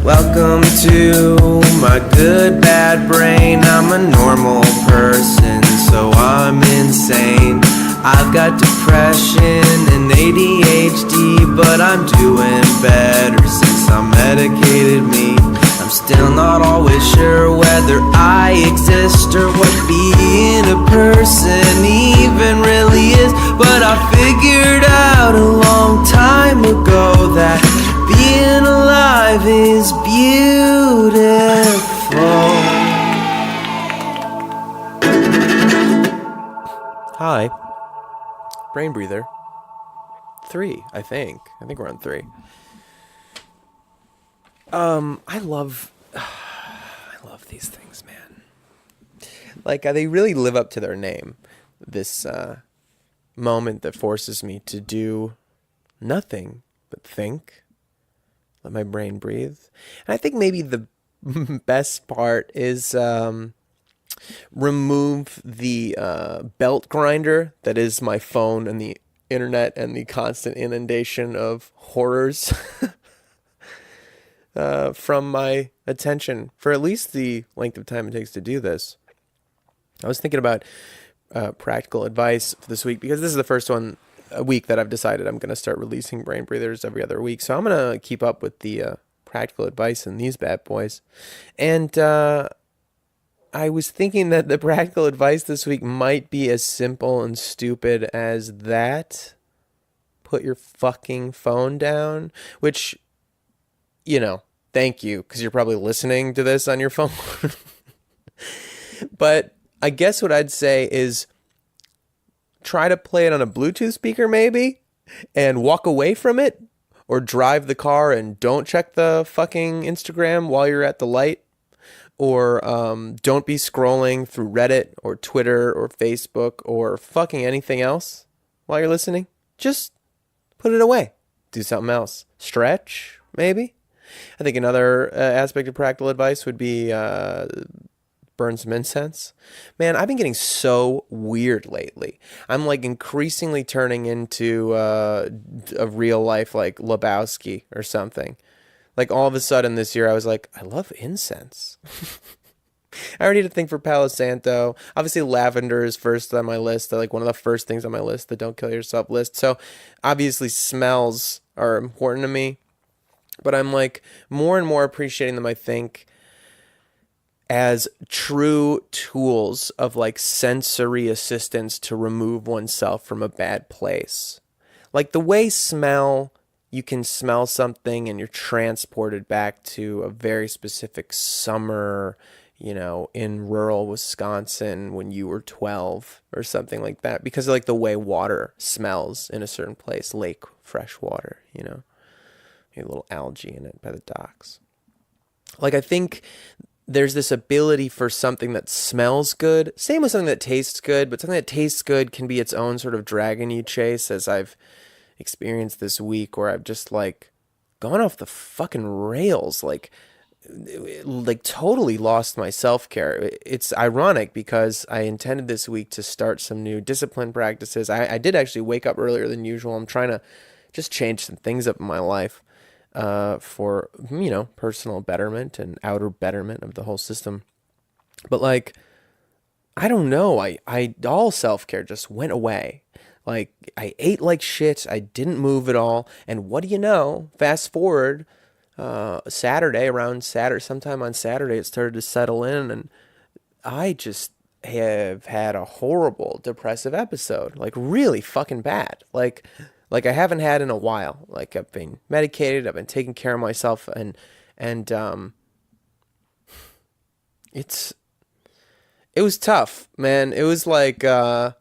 Welcome to my good bad brain. I'm a normal person, so I'm insane. I've got depression and ADHD, but I'm doing better since I medicated me. I'm still not always sure whether I exist or what being a person even really is, but I figured out a long time ago that being alive is beautiful. Hi. Brain breather. 3, I think. I think we're on 3. I love these things, man. Like, they really live up to their name. This moment that forces me to do nothing but think. Let my brain breathe. And I think maybe the best part is remove the belt grinder that is my phone and the internet and the constant inundation of horrors from my attention for at least the length of time it takes to do this. I was thinking about practical advice for this week because this is the first week that I've decided I'm going to start releasing brain breathers every other week. So I'm going to keep up with the practical advice in these bad boys. And I was thinking that the practical advice this week might be as simple and stupid as that. Put your fucking phone down, which, you know, thank you, because you're probably listening to this on your phone. But I guess what I'd say is try to play it on a Bluetooth speaker maybe and walk away from it, or drive the car and don't check the fucking Instagram while you're at the light, or don't be scrolling through Reddit or Twitter or Facebook or fucking anything else while you're listening. Just put it away. Do something else. Stretch, maybe. I think another aspect of practical advice would be burn some incense. Man, I've been getting so weird lately. I'm like increasingly turning into a real life like Lebowski or something. Like all of a sudden this year I was like, I love incense. I already had a thing for Palo Santo. Obviously lavender is first on my list. They're like one of the first things on my list, the don't kill yourself list. So obviously smells are important to me. But I'm like more and more appreciating them, I think, as true tools of like sensory assistance to remove oneself from a bad place. Like the way smell, you can smell something and you're transported back to a very specific summer, you know, in rural Wisconsin when you were 12 or something like that, because of like the way water smells in a certain place, lake fresh water, you know, a little algae in it by the docks. Like I think there's this ability for something that smells good, same with something that tastes good, but something that tastes good can be its own sort of dragon you chase, as I've experienced this week, where I've just like gone off the fucking rails, like totally lost my self-care. It's ironic because I intended this week to start some new discipline practices. I did actually wake up earlier than usual. I'm trying to just change some things up in my life for, you know, personal betterment and outer betterment of the whole system. But like, I don't know, I all self-care just went away. Like, I ate like shit, I didn't move at all, and what do you know, fast forward sometime on Saturday, it started to settle in, and I just have had a horrible depressive episode, like really fucking bad, like I haven't had in a while. Like I've been medicated, I've been taking care of myself, and it was tough, man. It was like a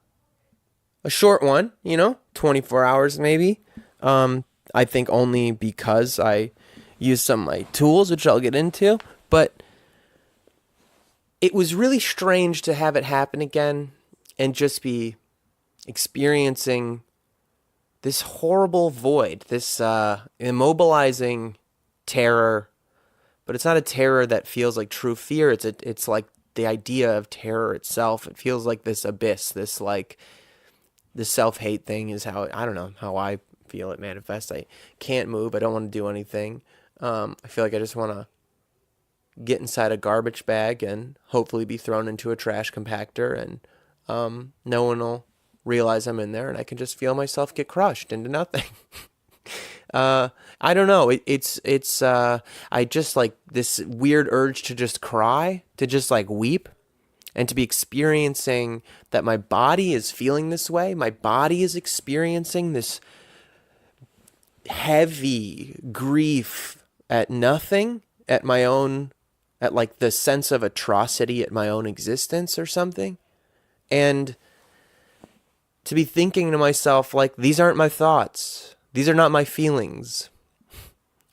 short one, you know, 24 hours maybe. I think only because I used some of my tools, which I'll get into, but it was really strange to have it happen again and just be experiencing this horrible void, this immobilizing terror. But it's not a terror that feels like true fear. It's like the idea of terror itself. It feels like this abyss, this like the self-hate thing is how, I don't know, how I feel it manifests. I can't move. I don't want to do anything. I feel like I just want to get inside a garbage bag and hopefully be thrown into a trash compactor, and no one will realize I'm in there, and I can just feel myself get crushed into nothing. I don't know. I just like this weird urge to just cry, to just like weep, and to be experiencing that my body is feeling this way. My body is experiencing this heavy grief at nothing, at my own, at like the sense of atrocity at my own existence or something. And to be thinking to myself, like, these aren't my thoughts. These are not my feelings.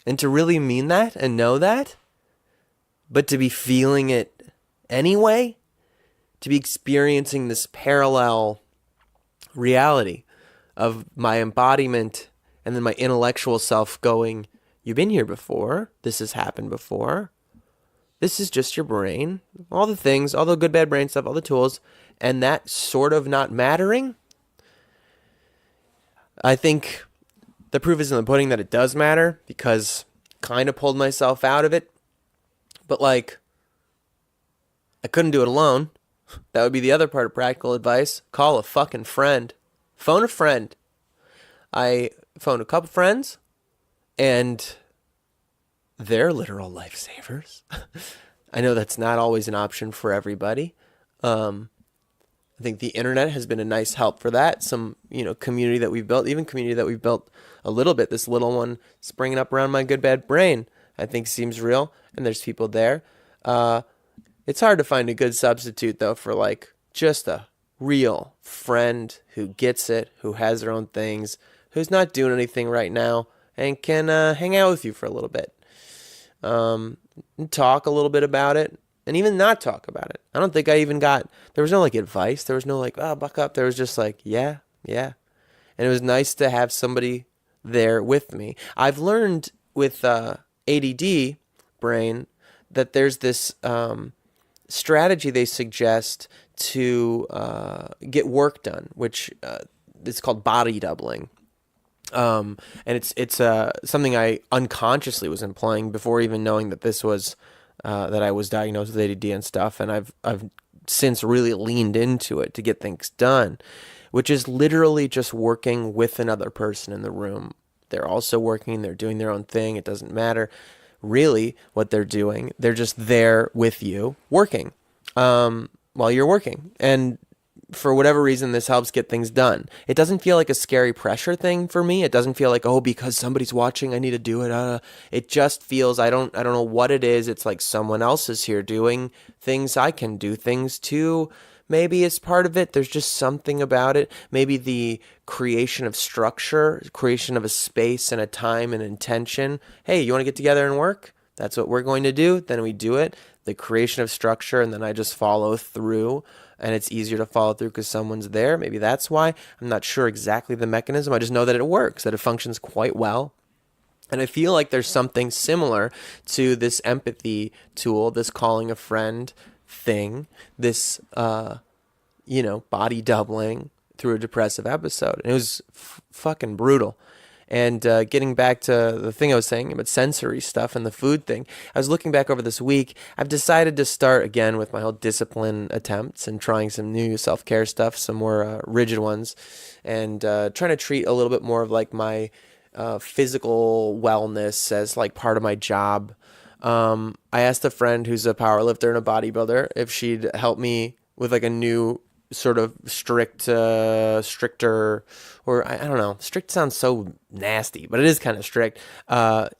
And to really mean that and know that, but to be feeling it anyway, to be experiencing this parallel reality of my embodiment and then my intellectual self going, you've been here before. This has happened before. This is just your brain. All the things, all the good, bad brain stuff, all the tools, and that sort of not mattering. I think the proof is in the pudding that it does matter, because kind of pulled myself out of it. But like, I couldn't do it alone. That would be the other part of practical advice. Call a fucking friend. Phone a friend. I phoned a couple friends, and they're literal lifesavers. I know that's not always an option for everybody. I think the internet has been a nice help for that. Some, community that we've built, even community that we've built a little bit, this little one springing up around my good, bad brain, I think seems real. And there's people there. It's hard to find a good substitute though for like just a real friend who gets it, who has their own things, who's not doing anything right now, and can hang out with you for a little bit. And talk a little bit about it, and even not talk about it. I don't think I even got, there was no like advice. There was no like, oh, buck up. There was just like, yeah. And it was nice to have somebody there with me. I've learned with ADD brain that there's this strategy they suggest to get work done, which it's called body doubling. And it's something I unconsciously was employing before even knowing that this was that I was diagnosed with ADD and stuff. And I've since really leaned into it to get things done, which is literally just working with another person in the room. They're also working. They're doing their own thing. It doesn't matter really what they're doing. They're just there with you working while you're working. And for whatever reason, this helps get things done. It doesn't feel like a scary pressure thing for me. It doesn't feel like, oh, because somebody's watching, I need to do it. It just feels, I don't know what it is. It's like someone else is here doing things. I can do things too. Maybe it's part of it. There's just something about it. Maybe the creation of structure, creation of a space and a time and intention. Hey, you want to get together and work? That's what we're going to do. Then we do it. The creation of structure, and then I just follow through. And it's easier to follow through because someone's there. Maybe that's why. I'm not sure exactly the mechanism. I just know that it works, that it functions quite well. And I feel like there's something similar to this empathy tool, this calling a friend thing, this, body doubling through a depressive episode. And it was fucking brutal. And getting back to the thing I was saying about sensory stuff and the food thing, I was looking back over this week. I've decided to start again with my whole discipline attempts and trying some new self-care stuff, some more rigid ones, and trying to treat a little bit more of like my physical wellness as like part of my job. I asked a friend who's a powerlifter and a bodybuilder if she'd help me with like a new sort of stricter, or I don't know, strict sounds so nasty, but it is kind of strict,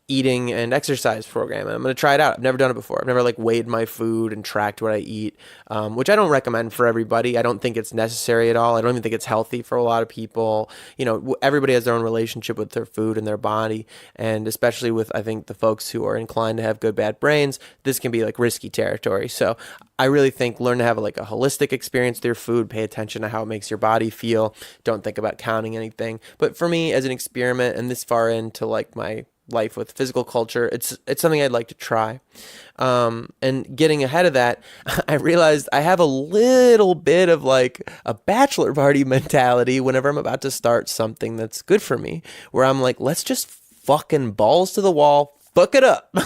eating and exercise program. And I'm going to try it out. I've never done it before. I've never like weighed my food and tracked what I eat, which I don't recommend for everybody. I don't think it's necessary at all. I don't even think it's healthy for a lot of people. Everybody has their own relationship with their food and their body. And especially with, I think, the folks who are inclined to have good, bad brains, this can be like risky territory. So I really think learn to have like a holistic experience with your food, pay attention to how it makes your body feel. Don't think about counting anything. But for me, as an experiment and this far into like my life with physical culture. It's something I'd like to try. And getting ahead of that, I realized I have a little bit of like a bachelor party mentality whenever I'm about to start something that's good for me, where I'm like, let's just fucking balls to the wall, fuck it up.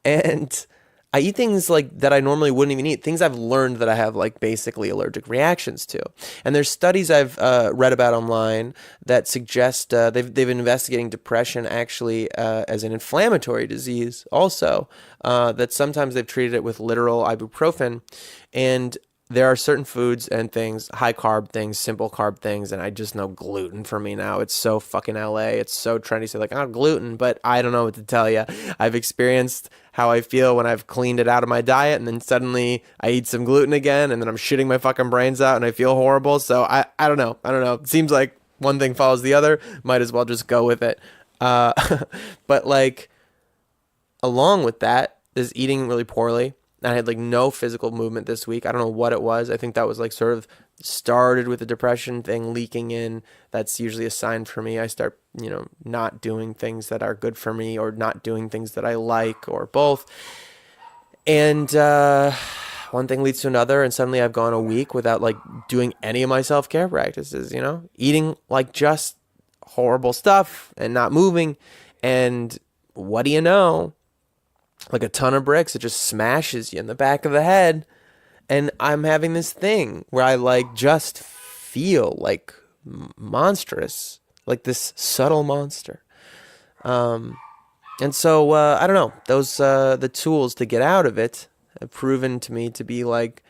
And I eat things like that I normally wouldn't even eat, things I've learned that I have like basically allergic reactions to. And there's studies I've read about online that suggest they've been investigating depression actually as an inflammatory disease also, that sometimes they've treated it with literal ibuprofen. And there are certain foods and things, high carb things, simple carb things, and I just know gluten for me now. It's so fucking LA. It's so trendy to say like, oh, gluten, but I don't know what to tell you. I've experienced how I feel when I've cleaned it out of my diet, and then suddenly I eat some gluten again, and then I'm shitting my fucking brains out, and I feel horrible. So I don't know. I don't know. It seems like one thing follows the other. Might as well just go with it. But like, along with that is eating really poorly. I had like no physical movement this week. I don't know what it was. I think that was like sort of started with the depression thing leaking in. That's usually a sign for me. I start, not doing things that are good for me, or not doing things that I like, or both. And one thing leads to another, and suddenly I've gone a week without like doing any of my self-care practices, eating like just horrible stuff and not moving. And what do you know? Like a ton of bricks, it just smashes you in the back of the head. And I'm having this thing where I like just feel like monstrous, like this subtle monster. And so I don't know, those the tools to get out of it have proven to me to be like,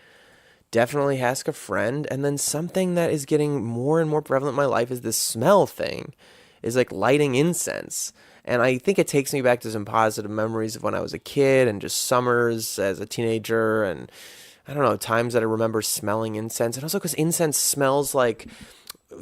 definitely ask a friend. And then something that is getting more and more prevalent in my life is this smell thing, is like lighting incense. And I think it takes me back to some positive memories of when I was a kid, and just summers as a teenager, and I don't know, times that I remember smelling incense. And also because incense smells like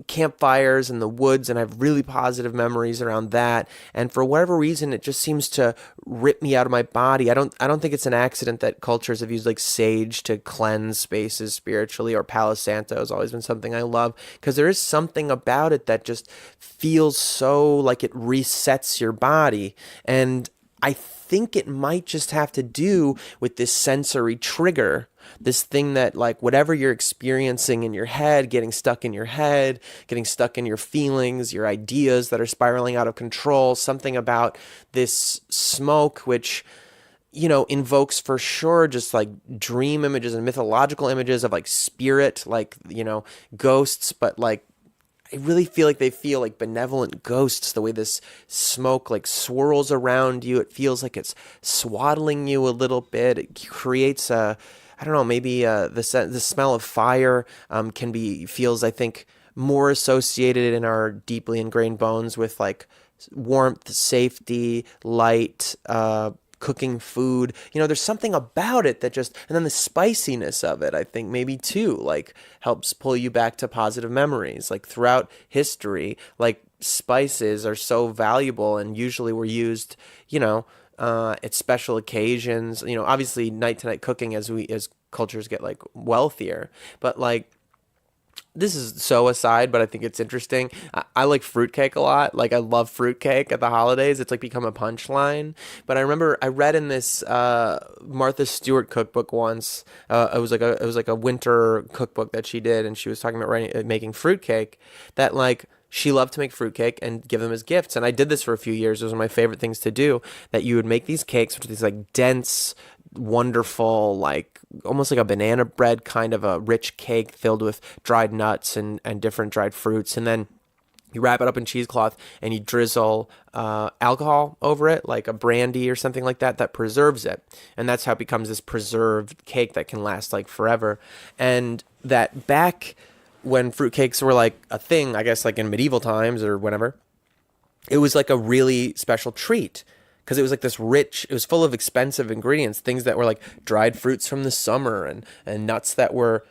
campfires in the woods, and I have really positive memories around that. And for whatever reason, it just seems to rip me out of my body. I don't think it's an accident that cultures have used like sage to cleanse spaces spiritually, or Palo Santo has always been something I love, because there is something about it that just feels so like it resets your body. And I think it might just have to do with this sensory trigger, this thing that like whatever you're experiencing in your head, getting stuck in your head, getting stuck in your feelings, your ideas that are spiraling out of control, something about this smoke, which, invokes for sure just like dream images and mythological images of like spirit, like, ghosts, but like, I really feel like they feel like benevolent ghosts, the way this smoke like swirls around you. It feels like it's swaddling you a little bit. It creates I don't know, maybe the smell of fire feels, I think, more associated in our deeply ingrained bones with like warmth, safety, light, cooking food. There's something about it that just, and then the spiciness of it, I think maybe too, like helps pull you back to positive memories. Like throughout history, like spices are so valuable, and usually were used, at special occasions. Obviously night to night cooking as cultures get like wealthier, but like, this is so aside, but I think it's interesting. I like fruitcake a lot. Like, I love fruitcake at the holidays. It's like become a punchline. But I remember I read in this Martha Stewart cookbook once. It was like a winter cookbook that she did, and she was talking about making fruitcake. That like, she loved to make fruitcake and give them as gifts. And I did this for a few years. It was one of my favorite things to do. That you would make these cakes, which are these like dense, wonderful, like almost like a banana bread kind of a rich cake filled with dried nuts and different dried fruits. And then you wrap it up in cheesecloth and you drizzle alcohol over it, like a brandy or something like that preserves it. And that's how it becomes this preserved cake that can last like forever. And that back when fruitcakes were like a thing, I guess like in medieval times or whenever, it was like a really special treat. Because it was like this rich, it was full of expensive ingredients, things that were like dried fruits from the summer and nuts that were,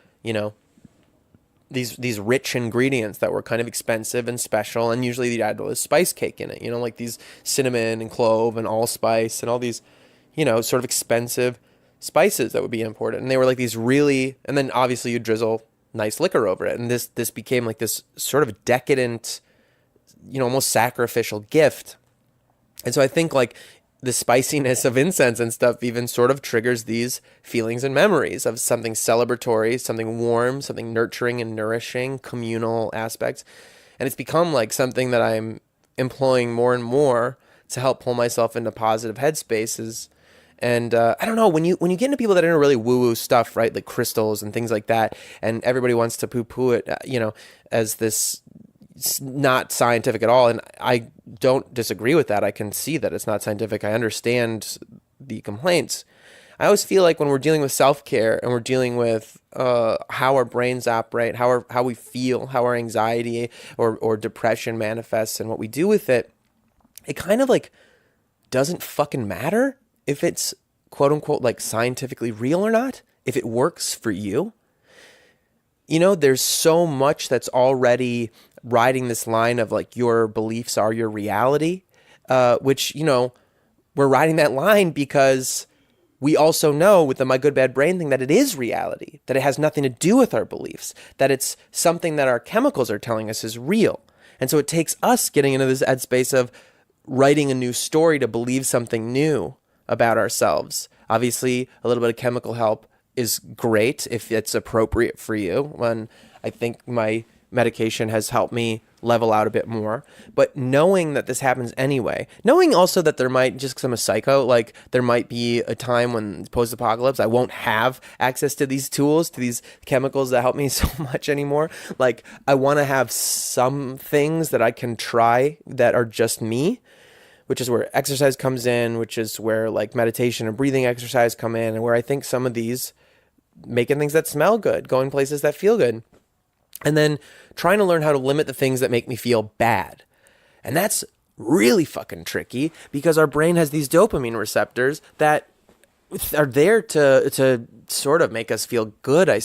these rich ingredients that were kind of expensive and special. And usually you'd add a spice cake in it, like these cinnamon and clove and allspice and all these, sort of expensive spices that would be imported. And they were like these really, and then obviously you drizzle nice liquor over it. And this became like this sort of decadent, almost sacrificial gift. And so I think like the spiciness of incense and stuff even sort of triggers these feelings and memories of something celebratory, something warm, something nurturing and nourishing, communal aspects. And it's become like something that I'm employing more and more to help pull myself into positive headspaces. And I don't know, when you get into people that are into really woo-woo stuff, right, like crystals and things like that, and everybody wants to poo-poo it, as this not scientific at all. And I don't disagree with that. I can see that it's not scientific. I understand the complaints. I always feel like when we're dealing with self-care and we're dealing with how our brains operate, how we feel, how our anxiety or depression manifests and what we do with it, it kind of like doesn't fucking matter if it's quote unquote like scientifically real or not, if it works for you. There's so much that's already riding this line of like your beliefs are your reality, which, we're riding that line because we also know with the my good bad brain thing that it is reality, that it has nothing to do with our beliefs, that it's something that our chemicals are telling us is real. And so it takes us getting into this headspace of writing a new story to believe something new about ourselves. Obviously, a little bit of chemical help is great if it's appropriate for you. When I think my medication has helped me level out a bit more. But knowing that this happens anyway, knowing also that there might, just because I'm a psycho, like there might be a time when post-apocalypse, I won't have access to these tools, to these chemicals that help me so much anymore. Like I want to have some things that I can try that are just me, which is where exercise comes in, which is where like meditation and breathing exercise come in, and where I think some of these making things that smell good, going places that feel good, and then trying to learn how to limit the things that make me feel bad. And that's really fucking tricky because our brain has these dopamine receptors that are there to sort of make us feel good, I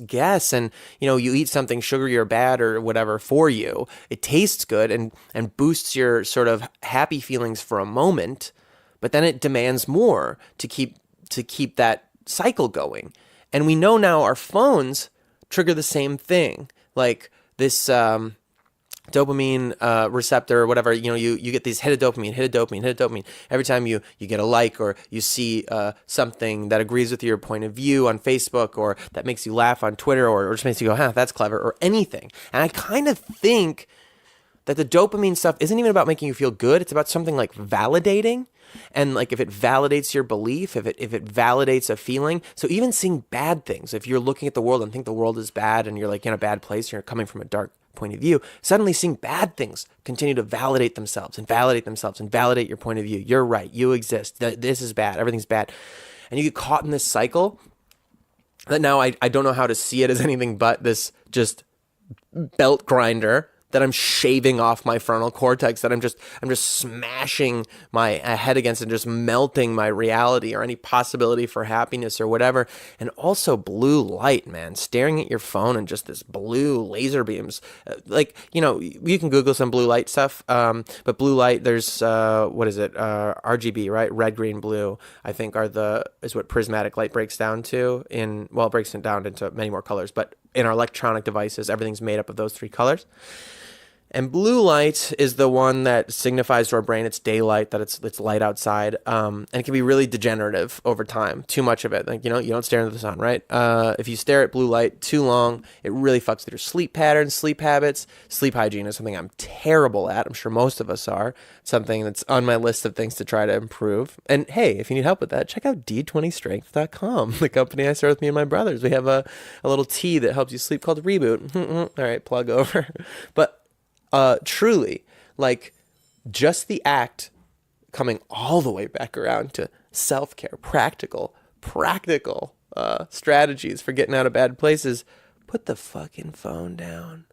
guess. And, you eat something sugary or bad or whatever for you. It tastes good and boosts your sort of happy feelings for a moment, but then it demands more to keep that cycle going. And we know now our phones trigger the same thing. Like this dopamine receptor or whatever, you get these hit of dopamine. Every time you get a like or you see something that agrees with your point of view on Facebook or that makes you laugh on Twitter or just makes you go, huh, that's clever, or anything. And I kind of think that the dopamine stuff isn't even about making you feel good. It's about something like validating. And like if it validates your belief, if it validates a feeling. So even seeing bad things, if you're looking at the world and think the world is bad and you're like in a bad place, you're coming from a dark point of view, suddenly seeing bad things continue to validate themselves and validate your point of view. You're right. You exist. This is bad. Everything's bad. And you get caught in this cycle that now I don't know how to see it as anything but this just belt grinder that I'm shaving off my frontal cortex, that I'm just smashing my head against and just melting my reality or any possibility for happiness or whatever. And also blue light, man, staring at your phone and just this blue laser beams. You can Google some blue light stuff, but blue light, there's, RGB, right? Red, green, blue, I think is what prismatic light breaks down to it breaks it down into many more colors, but in our electronic devices, everything's made up of those three colors. And blue light is the one that signifies to our brain it's daylight, that it's light outside, and it can be really degenerative over time. Too much of it, you don't stare into the sun, right? If you stare at blue light too long, it really fucks with your sleep patterns, sleep habits. Sleep hygiene is something I'm terrible at. I'm sure most of us are. Something that's on my list of things to try to improve. And hey, if you need help with that, check out d20strength.com, the company I started with me and my brothers. We have a little tea that helps you sleep called Reboot. All right, plug over, but. Truly, like just the act coming all the way back around to self-care, practical strategies for getting out of bad places. Put the fucking phone down.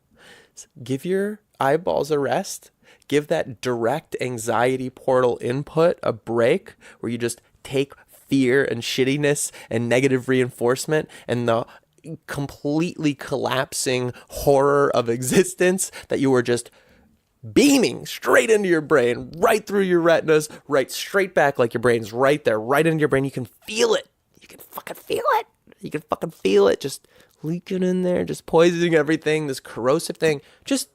Give your eyeballs a rest. Give that direct anxiety portal input a break where you just take fear and shittiness and negative reinforcement and the completely collapsing horror of existence that you were just beaming straight into your brain, right through your retinas, right straight back like your brain's right there, right into your brain. You can feel it. You can fucking feel it. Just leaking in there, just poisoning everything, this corrosive thing. Just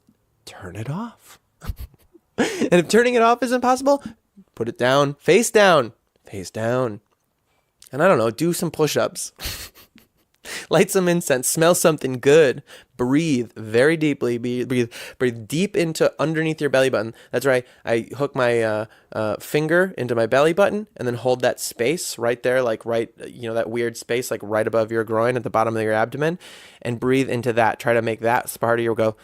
turn it off. And if turning it off isn't possible, Put it down, face down, face down. And I don't know, do some push-ups. Light some incense, smell something good, breathe very deeply, breathe deep into underneath your belly button. That's right. I hook my finger into my belly button and then hold that space right there, like that weird space, like right above your groin at the bottom of your abdomen, and breathe into that. Try to make that part of your go.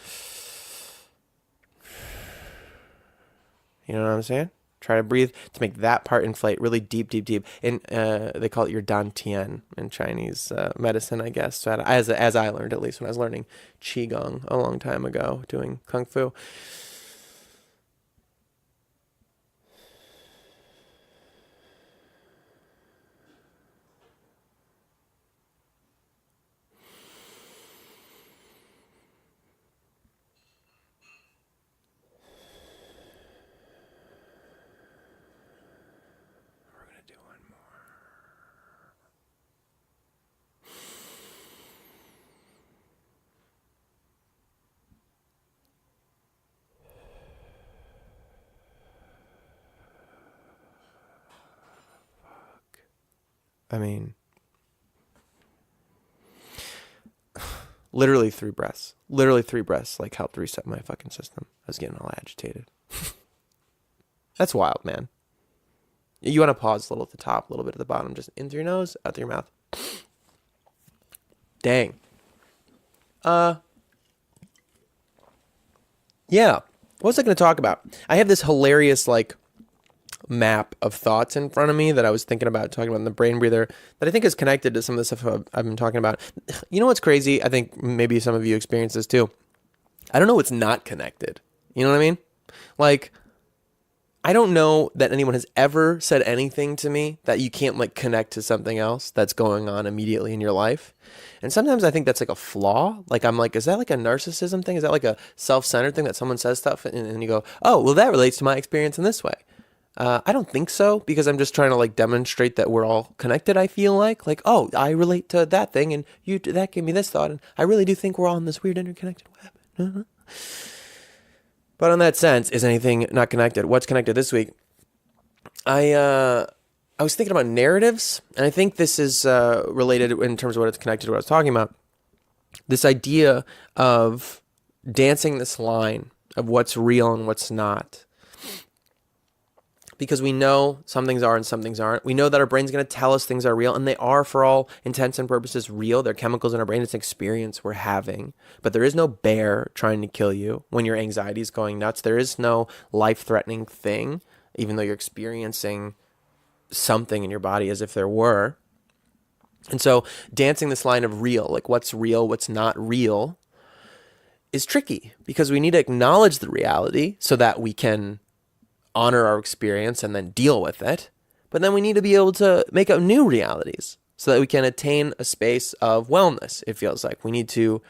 You know what I'm saying? Try to breathe to make that part inflate really deep, deep, deep. And they call it your dantian in Chinese medicine, I guess. So as I learned, at least when I was learning qigong a long time ago, doing kung fu. I mean, literally 3 breaths. Literally 3 breaths, like, helped reset my fucking system. I was getting all agitated. That's wild, man. You want to pause a little at the top, a little bit at the bottom, just in through your nose, out through your mouth. Dang. Yeah. What was I going to talk about? I have this hilarious, like, map of thoughts in front of me that I was thinking about talking about in the brain breather that I think is connected to some of the stuff I've been talking about. You know what's crazy? I think maybe some of you experience this too. I don't know what's not connected. You know what I mean? Like, I don't know that anyone has ever said anything to me that you can't like connect to something else that's going on immediately in your life. And sometimes I think that's like a flaw. Like, I'm like, is that like a narcissism thing? Is that like a self-centered thing that someone says stuff and you go, oh, well, that relates to my experience in this way. I don't think so, because I'm just trying to like demonstrate that we're all connected. I feel like, oh, I relate to that thing, and that gave me this thought, and I really do think we're all in this weird interconnected web. Uh-huh. But in that sense, is anything not connected? What's connected this week? I was thinking about narratives, and I think this is related in terms of what it's connected to what I was talking about. This idea of dancing this line of what's real and what's not. Because we know some things are and some things aren't. We know that our brain's going to tell us things are real, and they are, for all intents and purposes, real. They're chemicals in our brain. It's an experience we're having. But there is no bear trying to kill you when your anxiety is going nuts. There is no life-threatening thing, even though you're experiencing something in your body as if there were. And so dancing this line of real, like what's real, what's not real, is tricky, because we need to acknowledge the reality so that we can honor our experience and then deal with it. But then we need to be able to make up new realities so that we can attain a space of wellness. It feels like we need to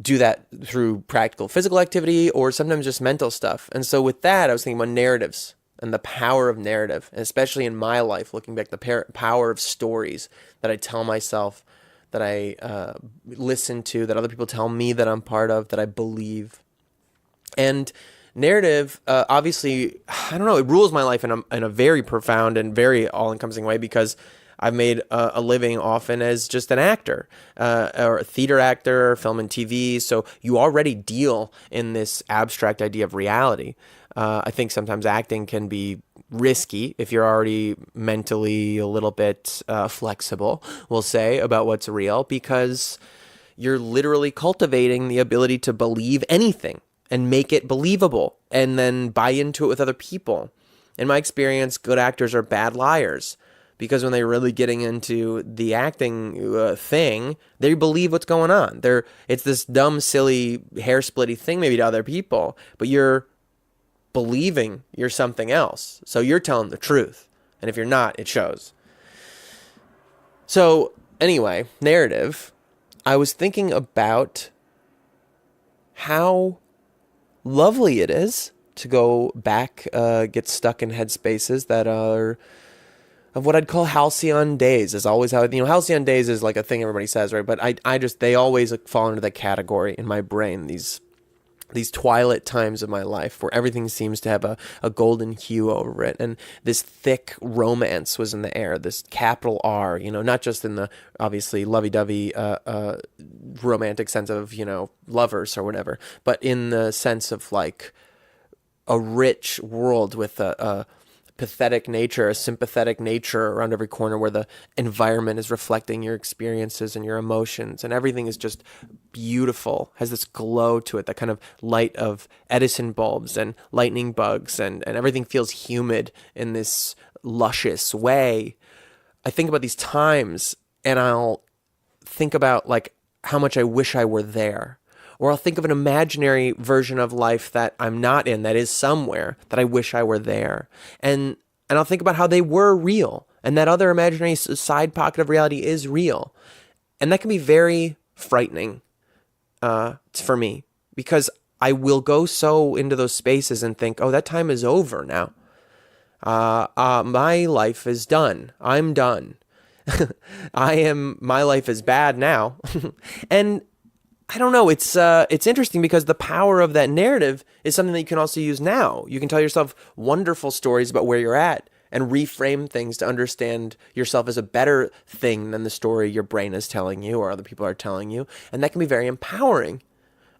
do that through practical physical activity or sometimes just mental stuff. And so with that, I was thinking about narratives and the power of narrative, and especially in my life, looking back, the power of stories that I tell myself, that I listen to, that other people tell me that I'm part of, that I believe. And narrative, obviously, I don't know, it rules my life in a very profound and very all-encompassing way, because I've made a living often as just an actor, or a theater actor, film and TV. So you already deal in this abstract idea of reality. I think sometimes acting can be risky if you're already mentally a little bit flexible, we'll say, about what's real, because you're literally cultivating the ability to believe anything and make it believable and then buy into it with other people. In my experience, good actors are bad liars, because when they're really getting into the acting thing, they believe what's going on. It's this dumb, silly, hair-splitty thing maybe to other people, but you're believing you're something else. So you're telling the truth. And if you're not, it shows. So anyway, narrative. I was thinking about how lovely it is to go back, get stuck in headspaces that are of what I'd call halcyon days. Is always how, halcyon days is like a thing everybody says, right? But they always fall into that category in my brain. These these twilight times of my life where everything seems to have a golden hue over it, and this thick romance was in the air, this capital R, not just in the obviously lovey-dovey romantic sense of, lovers or whatever, but in the sense of like a rich world with a pathetic nature, a sympathetic nature around every corner, where the environment is reflecting your experiences and your emotions, and everything is just beautiful, has this glow to it, that kind of light of Edison bulbs and lightning bugs, and everything feels humid in this luscious way. I think about these times and I'll think about like how much I wish I were there. Or I'll think of an imaginary version of life that I'm not in, that is somewhere, that I wish I were there. And I'll think about how they were real, and that other imaginary side pocket of reality is real. And that can be very frightening for me, because I will go so into those spaces and think, oh, that time is over now. My life is done. I'm done. My life is bad now. And I don't know. It's interesting because the power of that narrative is something that you can also use now. You can tell yourself wonderful stories about where you're at and reframe things to understand yourself as a better thing than the story your brain is telling you or other people are telling you. And that can be very empowering.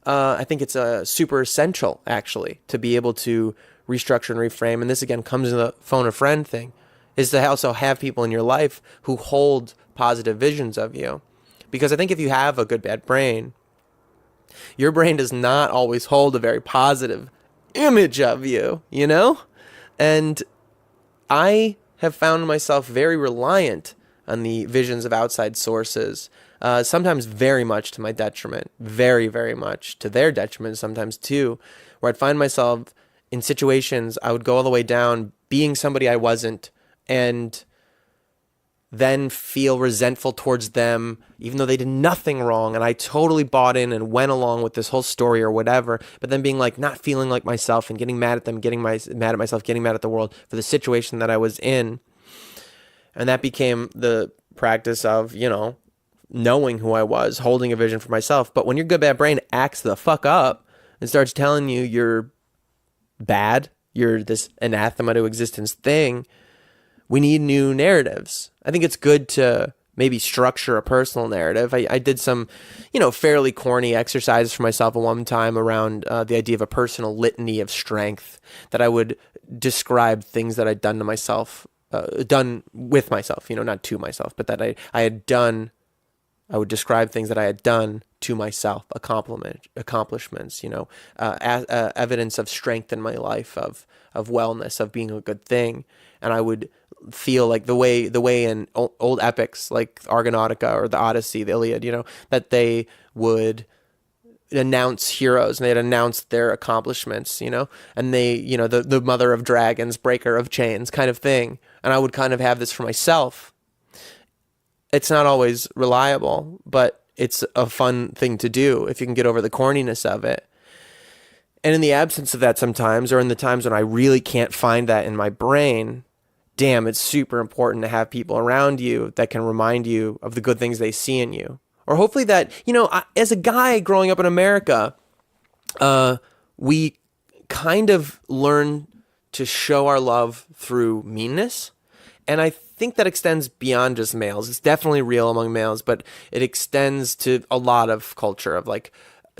I think it's super essential, actually, to be able to restructure and reframe. And this, again, comes in the phone a friend thing, is to also have people in your life who hold positive visions of you. Because I think if you have a good, bad brain, your brain does not always hold a very positive image of you, And I have found myself very reliant on the visions of outside sources, sometimes very much to my detriment, very, very much to their detriment sometimes too, where I'd find myself in situations I would go all the way down being somebody I wasn't, and then feel resentful towards them, even though they did nothing wrong, and I totally bought in and went along with this whole story or whatever, but then being like not feeling like myself and getting mad at them, mad at myself, getting mad at the world for the situation that I was in. And that became the practice of, knowing who I was, holding a vision for myself. But when your good bad brain acts the fuck up and starts telling you you're bad, you're this anathema to existence thing, we need new narratives. I think it's good to maybe structure a personal narrative. I did some, fairly corny exercises for myself at one time around the idea of a personal litany of strength, that I would describe things that I'd done to myself, done with myself, not to myself, but that I had done. I would describe things that I had done to myself, accomplishments, evidence of strength in my life, of wellness, of being a good thing. And I would feel like the way in old epics like Argonautica or the Odyssey, the Iliad, that they would announce heroes and they'd announce their accomplishments, and they, the mother of dragons, breaker of chains kind of thing. And I would kind of have this for myself. It's not always reliable, but it's a fun thing to do if you can get over the corniness of it. And in the absence of that sometimes, or in the times when I really can't find that in my brain, damn, it's super important to have people around you that can remind you of the good things they see in you. Or hopefully that, as a guy growing up in America, we kind of learn to show our love through meanness. And I think that extends beyond just males. It's definitely real among males, but it extends to a lot of culture of like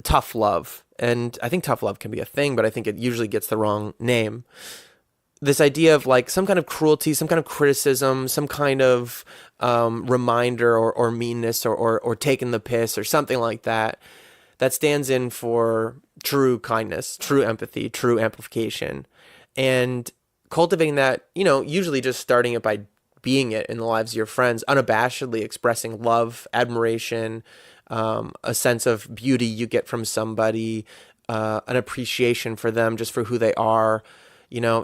tough love. And I think tough love can be a thing, but I think it usually gets the wrong name. This idea of like some kind of cruelty, some kind of criticism, some kind of reminder or meanness or taking the piss or something like that, that stands in for true kindness, true empathy, true amplification. And cultivating that, usually just starting it by being it in the lives of your friends, unabashedly expressing love, admiration, a sense of beauty you get from somebody, an appreciation for them just for who they are.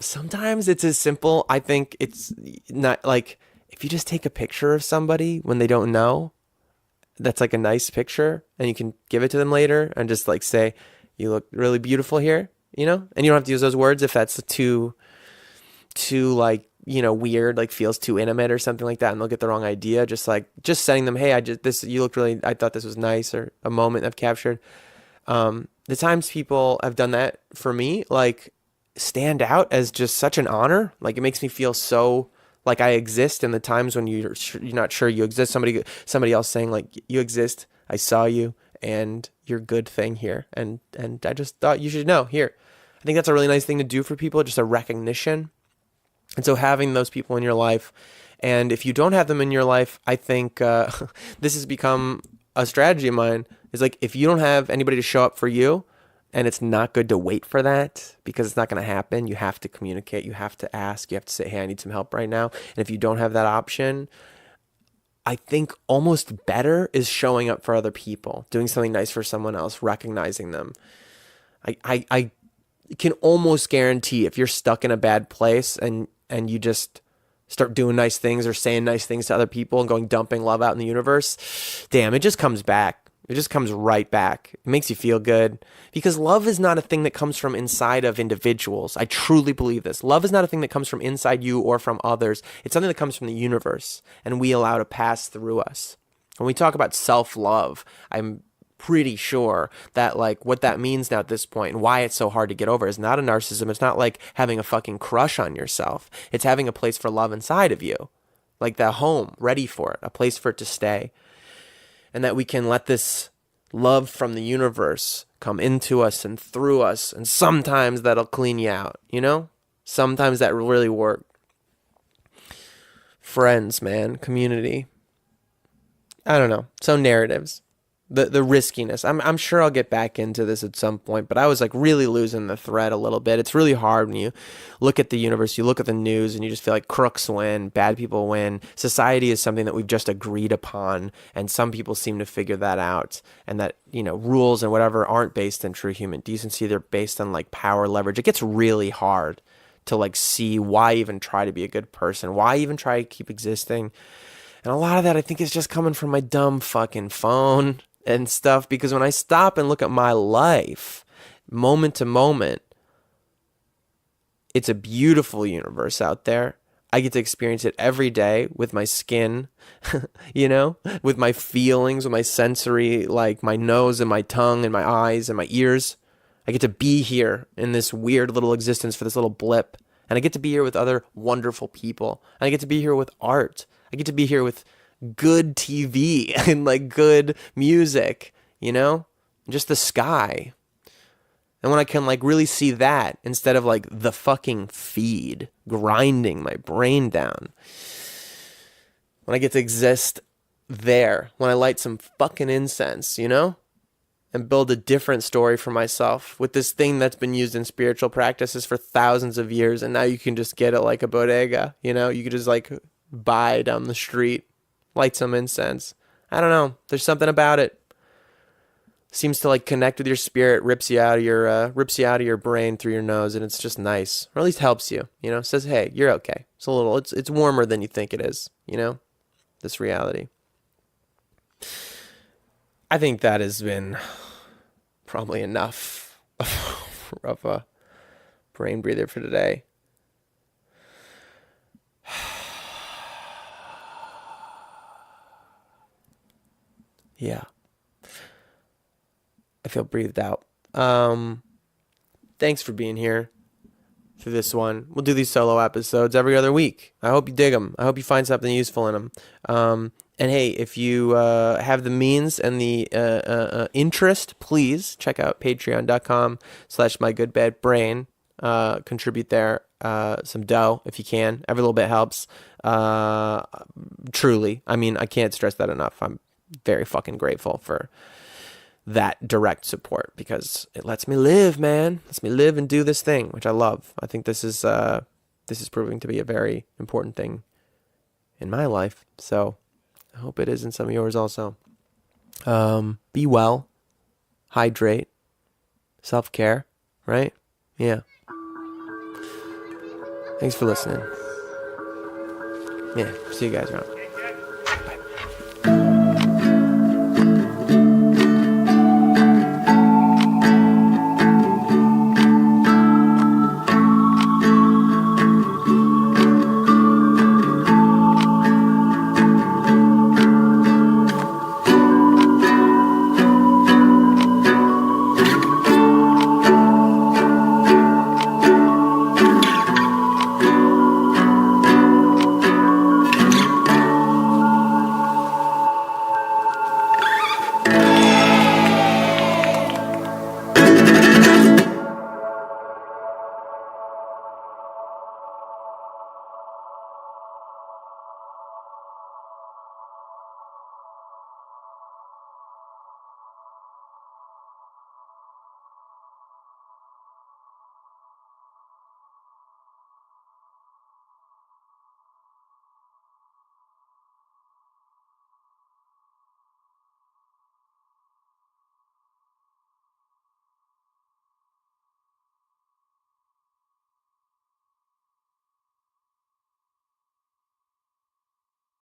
Sometimes it's as simple. I think it's not like if you just take a picture of somebody when they don't know, that's like a nice picture, and you can give it to them later and just like say, you look really beautiful here, and you don't have to use those words if that's too like, weird, like feels too intimate or something like that, and they'll get the wrong idea. Just sending them, hey, you look really, I thought this was nice, or a moment I've captured. the times people have done that for me, like, stand out as just such an honor. Like, it makes me feel so like I exist in the times when you're not sure you exist. Somebody else saying like, you exist. I saw you, and you're a good thing here. And I just thought you should know here. I think that's a really nice thing to do for people, just a recognition. And so having those people in your life, and if you don't have them in your life, I think this has become a strategy of mine. Is like, if you don't have anybody to show up for you, and it's not good to wait for that because it's not going to happen. You have to communicate. You have to ask. You have to say, hey, I need some help right now. And if you don't have that option, I think almost better is showing up for other people, doing something nice for someone else, recognizing them. I can almost guarantee if you're stuck in a bad place and you just start doing nice things or saying nice things to other people and going dumping love out in the universe, damn, it just comes back. It just comes right back. It makes you feel good because love is not a thing that comes from inside of individuals. I truly believe this. Love is not a thing that comes from inside you or from others. It's something that comes from the universe and we allow to pass through us. When we talk about self-love, I'm pretty sure that like what that means now at this point and why it's so hard to get over is not a narcissism. It's not like having a fucking crush on yourself. It's having a place for love inside of you, like that home ready for it, a place for it to stay. And that we can let this love from the universe come into us and through us. And sometimes that'll clean you out, you know? Sometimes that will really work. Friends, man. Community. I don't know. So narratives. The riskiness. I'm sure I'll get back into this at some point, but I was like really losing the thread a little bit. It's really hard when you look at the universe, you look at the news, and you just feel like crooks win, bad people win. Society is something that we've just agreed upon, and some people seem to figure that out, and that, you know, rules and whatever aren't based in true human decency. They're based on like power leverage. It gets really hard to like see why even try to be a good person, why even try to keep existing. And a lot of that I think is just coming from my dumb fucking phone and stuff, because when I stop and look at my life moment to moment, it's a beautiful universe out there. I get to experience it every day with my skin, you know, with my feelings, with my sensory, like my nose and my tongue and my eyes and my ears. I get to be here in this weird little existence for this little blip. And I get to be here with other wonderful people. And I get to be here with art. I get to be here with good TV and like good music, you know, just the sky. And when I can like really see that instead of like the fucking feed grinding my brain down, when I get to exist there, when I light some fucking incense, you know, and build a different story for myself with this thing that's been used in spiritual practices for thousands of years. And now you can just get it like a bodega, you know, you could just like buy down the street. Light some incense. I don't know. There's something about it. Seems to like connect with your spirit, rips you out of your brain through your nose, and it's just nice. Or at least helps you, you know, says, hey, you're okay. It's warmer than you think it is, you know, this reality. I think that has been probably enough of a brain breather for today. Yeah. I feel breathed out. Thanks for being here for this one. We'll do these solo episodes every other week. I hope you dig them. I hope you find something useful in them. And hey, if you have the means and the interest, please check out patreon.com/mygoodbadbrain. Contribute there. Some dough if you can. Every little bit helps. Truly. I mean, I can't stress that enough. I'm very fucking grateful for that direct support because it lets me live, man. It lets me live and do this thing, which I love. I think this is proving to be a very important thing in my life. So I hope it is in some of yours also. Be well, hydrate, self-care, right? Yeah. Thanks for listening. Yeah, see you guys around.